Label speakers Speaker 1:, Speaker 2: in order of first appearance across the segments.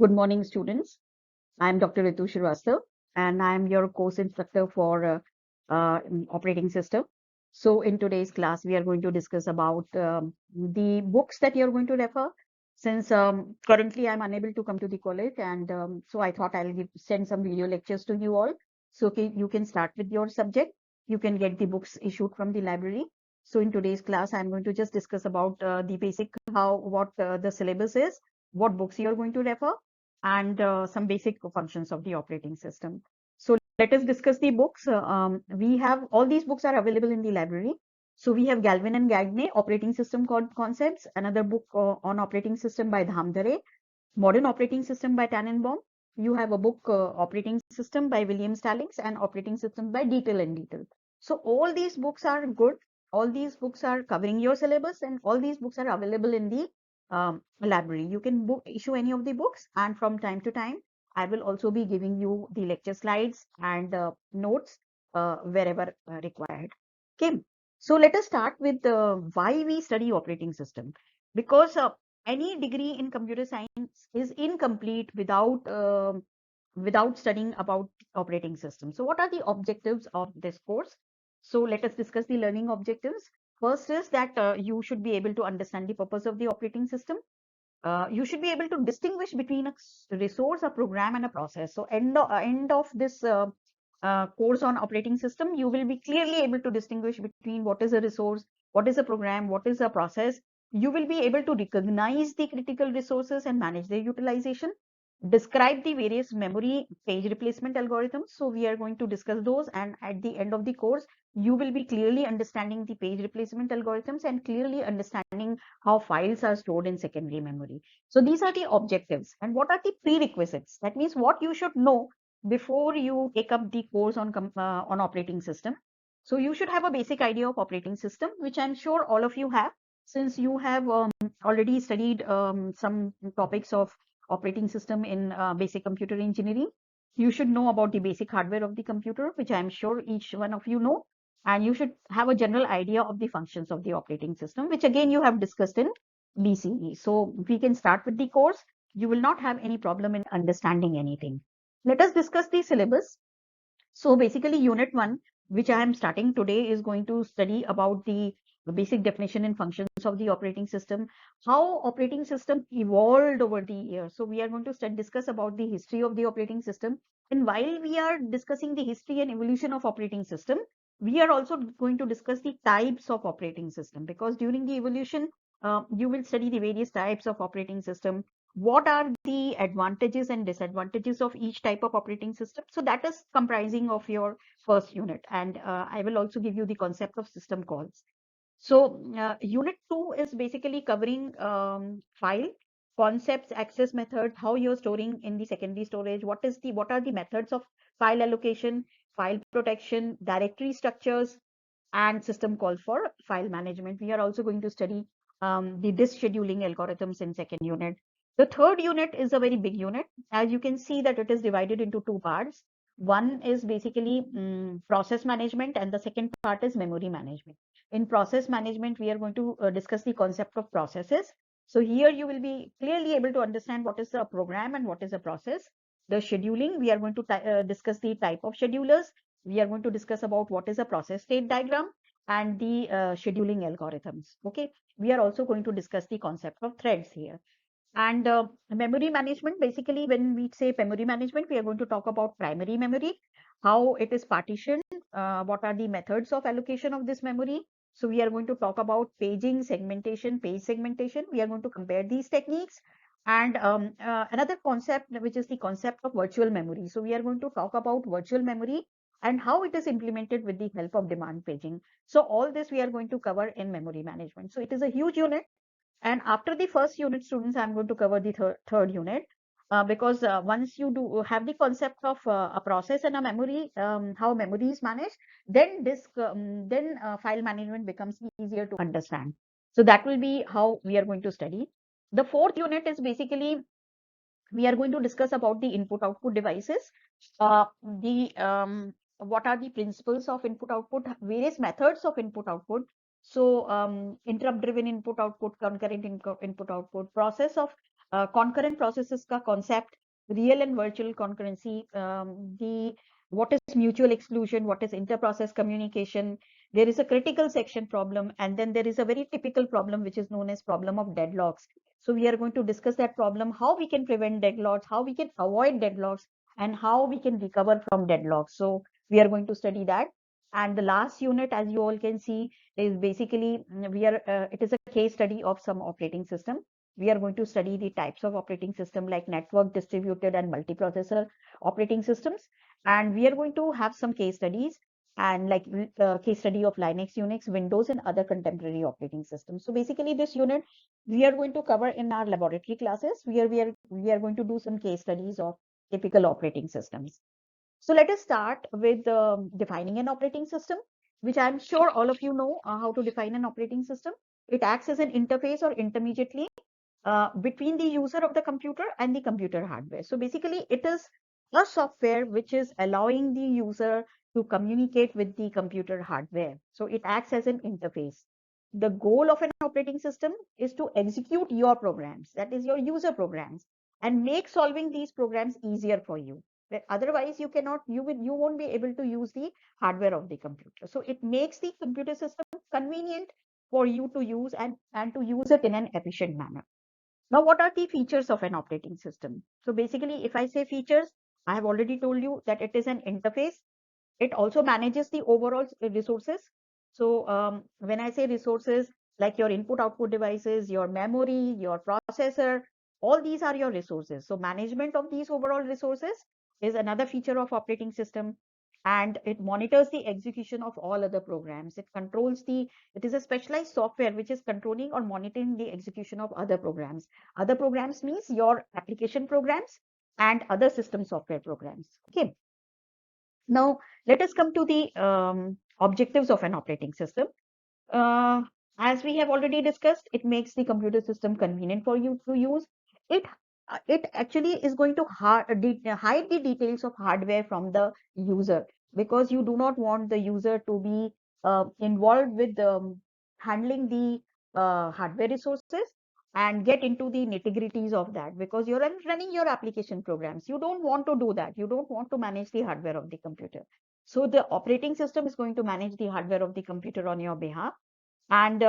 Speaker 1: Good morning, students. I'm Dr. Ritu Shrivastava, and I'm your course instructor for operating system. So in today's class, we are going to discuss about the books that you're going to refer. Since currently I'm unable to come to the college, and so I thought I'll send some video lectures to you all. So you can start with your subject. You can get the books issued from the library. So in today's class, I'm going to just discuss about the basic what the syllabus is, what books you're going to refer, and some basic functions of the operating system. So let us discuss the books. We have all these books are available in the library. So we have Galvin and Gagne, Operating System Concepts, another book on operating system by Dhamdare, Modern Operating System by Tannenbaum. You have a book, Operating System by William Stallings, and Operating System by Detail and Detail. So all these books are good. All these books are covering your syllabus, and all these books are available in the library. You can issue any of the books, and from time to time, I will also be giving you the lecture slides and notes wherever required. Okay. So let us start with why we study operating system. Because any degree in computer science is incomplete without studying about operating system. So what are the objectives of this course? So let us discuss the learning objectives. First is that you should be able to understand the purpose of the operating system. You should be able to distinguish between a resource, a program, and a process. So end of this course on operating system, you will be clearly able to distinguish between what is a resource, what is a program, what is a process. You will be able to recognize the critical resources and manage their utilization. Describe the various memory page replacement algorithms. So we are going to discuss those, and at the end of the course, you will be clearly understanding the page replacement algorithms and clearly understanding how files are stored in secondary memory. So these are the objectives. And what are the prerequisites? That means what you should know before you take up the course on operating system. So you should have a basic idea of operating system, which I'm sure all of you have, since you have already studied some topics of operating system in basic computer engineering. You should know about the basic hardware of the computer, which I'm sure each one of you know, and you should have a general idea of the functions of the operating system, which again you have discussed in BCE. So we can start with the course. You will not have any problem in understanding anything. Let us discuss the syllabus. So basically unit 1, which I am starting today, is going to study about the basic definition and functions of the operating system, how operating system evolved over the years. So we are going to discuss about the history of the operating system. And while we are discussing the history and evolution of operating system, we are also going to discuss the types of operating system, because during the evolution, you will study the various types of operating system. What are the advantages and disadvantages of each type of operating system? So that is comprising of your first unit, and I will also give you the concept of system calls. So unit 2 is basically covering file concepts, access method, how you're storing in the secondary storage, what are the methods of file allocation, file protection, directory structures, and system call for file management. We are also going to study the disk scheduling algorithms in second unit. The third unit is a very big unit. As you can see that it is divided into two parts. One is basically process management, and the second part is memory management. In process management, we are going to discuss the concept of processes. So here you will be clearly able to understand what is a program and what is a process. The scheduling, we are going to discuss the type of schedulers. We are going to discuss about what is a process state diagram and the scheduling algorithms. Okay, we are also going to discuss the concept of threads here. And memory management, basically, when we say memory management, we are going to talk about primary memory, how it is partitioned, what are the methods of allocation of this memory. So we are going to talk about paging, segmentation, page segmentation. We are going to compare these techniques. And another concept, which is the concept of virtual memory. So we are going to talk about virtual memory and how it is implemented with the help of demand paging. So all this we are going to cover in memory management. So it is a huge unit. And after the first unit, students, I'm going to cover the third unit, because once you do have the concept of a process and a memory, how memory is managed, then file management becomes easier to understand. So that will be how we are going to study. The fourth unit is basically we are going to discuss about the input output devices, the what are the principles of input output, various methods of input output. So interrupt driven input output, concurrent input output, process of concurrent processes का concept, real and virtual concurrency, the what is mutual exclusion, what is inter-process communication. There is a critical section problem, and then there is a very typical problem which is known as problem of deadlocks. So we are going to discuss that problem, how we can prevent deadlocks, how we can avoid deadlocks, and how we can recover from deadlocks. So we are going to study that. And the last unit, as you all can see, is basically it is a case study of some operating system. We are going to study the types of operating system like network, distributed, and multiprocessor operating systems. And we are going to have some case studies and like case study of Linux, Unix, Windows, and other contemporary operating systems. So basically this unit we are going to cover in our laboratory classes where we are going to do some case studies of typical operating systems. So let us start with defining an operating system, which I'm sure all of you know how to define an operating system. It acts as an interface or intermediately between the user of the computer and the computer hardware. So basically, it is a software which is allowing the user to communicate with the computer hardware. So it acts as an interface. The goal of an operating system is to execute your programs, that is your user programs, and make solving these programs easier for you. Otherwise, you won't be able to use the hardware of the computer. So it makes the computer system convenient for you to use and to use it in an efficient manner. Now, what are the features of an operating system? So basically, if I say features, I have already told you that it is an interface. It also manages the overall resources. So when I say resources, like your input output devices, your memory, your processor, all these are your resources. So management of these overall resources is another feature of operating system, and it monitors the execution of all other programs. It is a specialized software which is controlling or monitoring the execution of other programs. Other programs means your application programs and other system software programs. Okay. Now, let us come to the objectives of an operating system. Uh, as we have already discussed, it makes the computer system convenient for you to use. It it actually is going to hide the details of hardware from the user, because you do not want the user to be involved with handling the hardware resources and get into the nitty-gritties of that, because you're running your application programs. You don't want to do that. You don't want to manage the hardware of the computer. So the operating system is going to manage the hardware of the computer on your behalf, and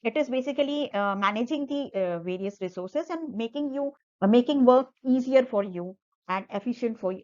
Speaker 1: it is basically managing the various resources and making work easier for you and efficient for you,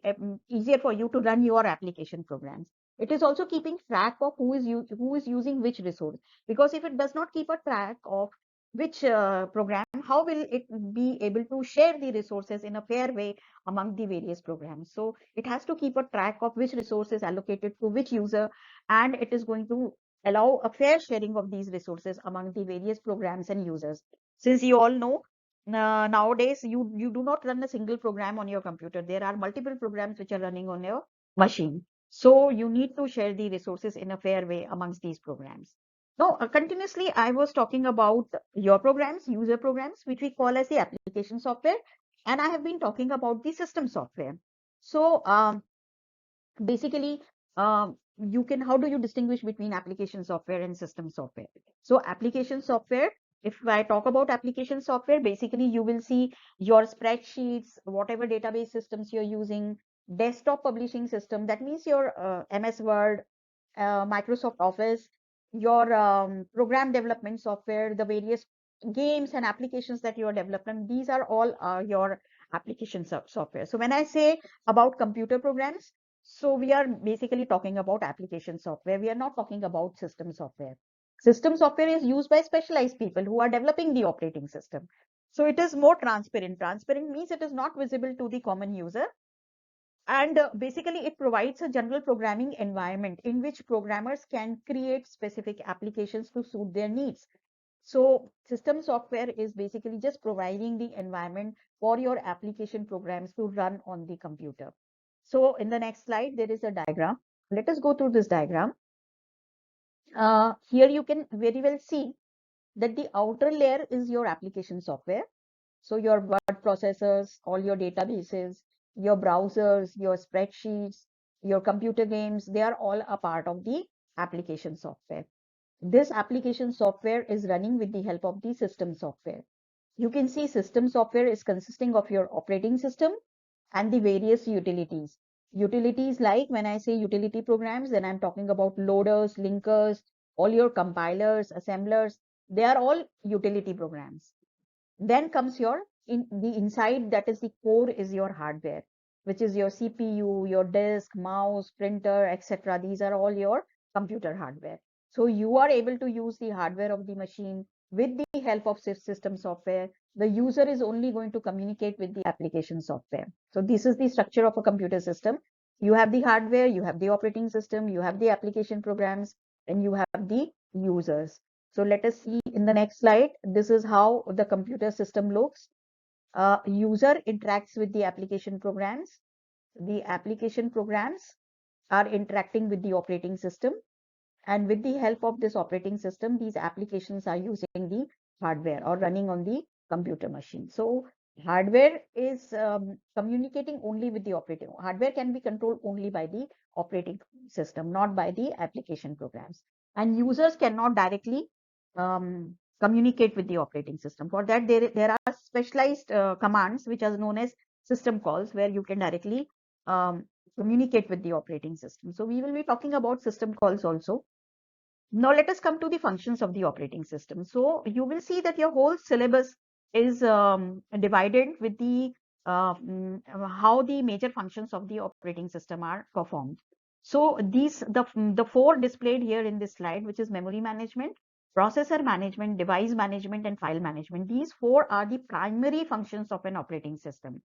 Speaker 1: easier for you to run your application programs. It is also keeping track of who is using which resource, because if it does not keep a track of which program, how will it be able to share the resources in a fair way among the various programs? So it has to keep a track of which resource is allocated to which user, and it is going to allow a fair sharing of these resources among the various programs and users. Since you all know, nowadays you do not run a single program on your computer. There are multiple programs which are running on your machine. So you need to share the resources in a fair way amongst these programs. Now, continuously, I was talking about your programs, user programs, which we call as the application software, and I have been talking about the system software. So, basically, how do you distinguish between application software and system software? So application software, if I talk about application software, basically you will see your spreadsheets, whatever database systems you're using, desktop publishing system, that means your MS Word, Microsoft Office, your program development software, the various games and applications that you are developing, these are all your application software. So when I say about computer programs, so we are basically talking about application software. We are not talking about system software. System software is used by specialized people who are developing the operating system. So it is more transparent. Transparent means it is not visible to the common user. And basically, it provides a general programming environment in which programmers can create specific applications to suit their needs. So system software is basically just providing the environment for your application programs to run on the computer. So in the next slide, there is a diagram. Let us go through this diagram. Here you can very well see that the outer layer is your application software. So your word processors, all your databases, your browsers, your spreadsheets, your computer games, they are all a part of the application software. This application software is running with the help of the system software. You can see system software is consisting of your operating system and the various utilities. Utilities, like when I say utility programs, then I'm talking about loaders, linkers, all your compilers, assemblers. They are all utility programs. Then comes your inside, that is the core, is your hardware, which is your CPU, your disk, mouse, printer, etc. These are all your computer hardware. So you are able to use the hardware of the machine with the help of system software. The user is only going to communicate with the application software. So this is the structure of a computer system. You have the hardware, you have the operating system, you have the application programs, and you have the users. So let us see in the next slide. This is how the computer system looks. User interacts with the application programs. The application programs are interacting with the operating system. And with the help of this operating system, these applications are using the hardware or running on the computer machine. So hardware is communicating only with the operating. Hardware can be controlled only by the operating system, not by the application programs. And users cannot directly communicate with the operating system. For that, there are specialized commands which are known as system calls, where you can directly communicate with the operating system. So we will be talking about system calls also. Now let us come to the functions of the operating system. So you will see that your whole syllabus is divided with the how the major functions of the operating system are performed. So the four displayed here in this slide, which is memory management, processor management, device management, and file management. These four are the primary functions of an operating system.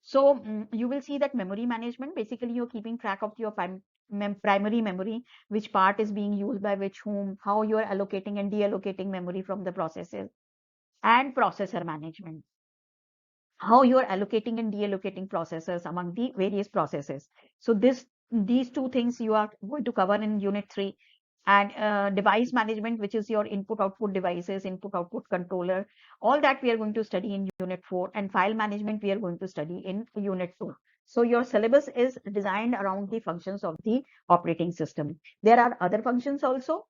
Speaker 1: So you will see that memory management, basically you're keeping track of your primary memory, which part is being used by which whom, how you are allocating and deallocating memory from the processes. And processor management, how you are allocating and deallocating processors among the various processes. So these two things you are going to cover in unit 3. And device management, which is your input output devices, input output controller, all that we are going to study in unit 4. And file management we are going to study in unit 2. So your syllabus is designed around the functions of the operating system. There are other functions also,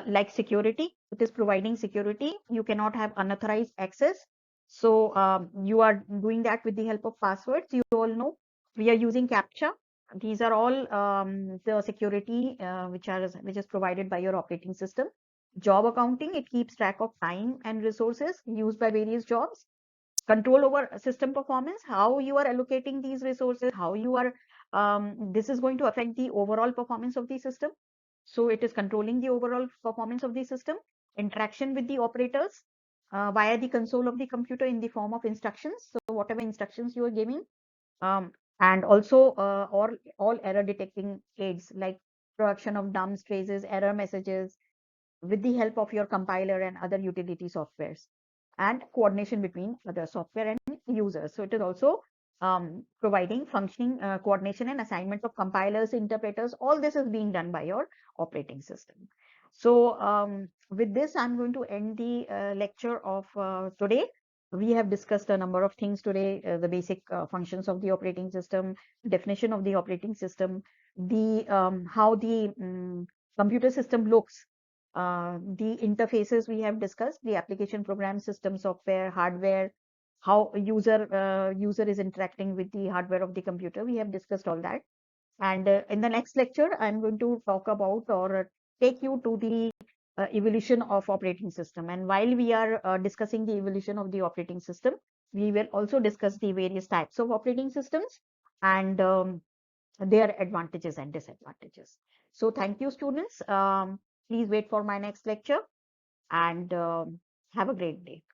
Speaker 1: like security. It is providing security. You cannot have unauthorized access. So you are doing that with the help of passwords. You all know we are using CAPTCHA. These are all the security which is provided by your operating system. Job accounting, it keeps track of time and resources used by various jobs. Control over system performance, how you are allocating these resources, how you are this is going to affect the overall performance of the system. So it is controlling the overall performance of the system. Interaction with the operators via the console of the computer in the form of instructions. So whatever instructions you are giving, and also all error detecting aids like production of dumps, traces, error messages with the help of your compiler and other utility softwares, and coordination between other software and users. So it is also providing functioning coordination and assignment of compilers, interpreters. All this is being done by your operating system. So with this, I'm going to end the lecture of today. We have discussed a number of things today, the basic functions of the operating system, definition of the operating system, the how the computer system looks, the interfaces we have discussed, the application, program, system, software, hardware, how user is interacting with the hardware of the computer. We have discussed all that. And in the next lecture, I'm going to talk about or take you to the evolution of operating system. And while we are discussing the evolution of the operating system, we will also discuss the various types of operating systems and their advantages and disadvantages. So thank you, students. Please wait for my next lecture, and have a great day.